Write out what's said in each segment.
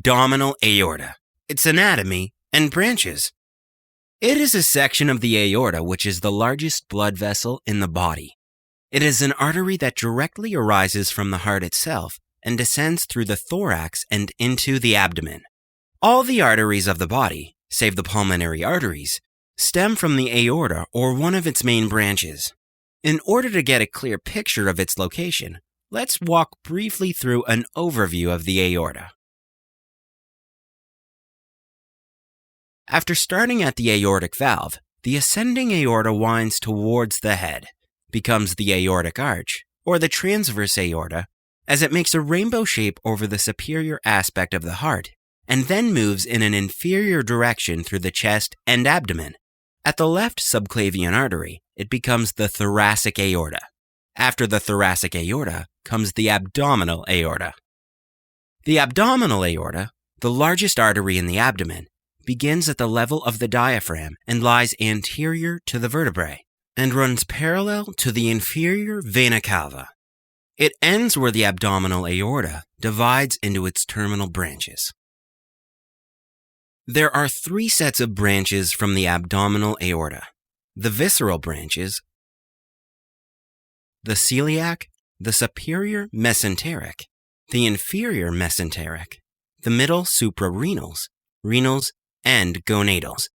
abdominal aorta, its anatomy, and branches. It is a section of the aorta which is the largest blood vessel in the body. It is an artery that directly arises from the heart itself and descends through the thorax and into the abdomen. All the arteries of the body, save the pulmonary arteries, stem from the aorta or one of its main branches. In order to get a clear picture of its location, let's walk briefly through an overview of the aorta. After starting at the aortic valve, the ascending aorta winds towards the head, becomes the aortic arch, or the transverse aorta, as it makes a rainbow shape over the superior aspect of the heart, and then moves in an inferior direction through the chest and abdomen. At the left subclavian artery, it becomes the thoracic aorta. After the thoracic aorta comes the abdominal aorta. The abdominal aorta, the largest artery in the abdomen, begins at the level of the diaphragm and lies anterior to the vertebrae, and runs parallel to the inferior vena cava. It ends where the abdominal aorta divides into its terminal branches. There are 3 sets of branches from the abdominal aorta: the visceral branches, the celiac, the superior mesenteric, the inferior mesenteric, the middle suprarenals, renals, and gonadals.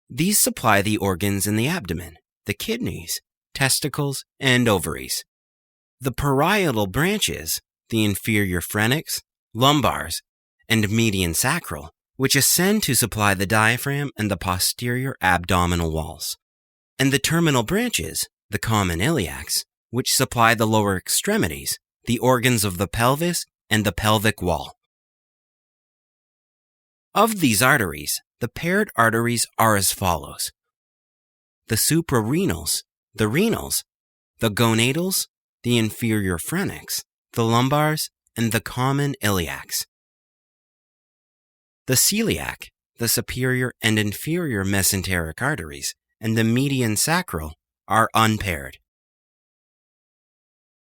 These supply the organs in the abdomen, the kidneys, testicles, and ovaries. The parietal branches, the inferior phrenics, lumbars, and median sacral, which ascend to supply the diaphragm and the posterior abdominal walls. And the terminal branches, the common iliacs, which supply the lower extremities, the organs of the pelvis, and the pelvic wall. Of these arteries, the paired arteries are as follows: the suprarenals, the renals, the gonadals, the inferior phrenics, the lumbars, and the common iliacs. The celiac, the superior and inferior mesenteric arteries, and the median sacral are unpaired.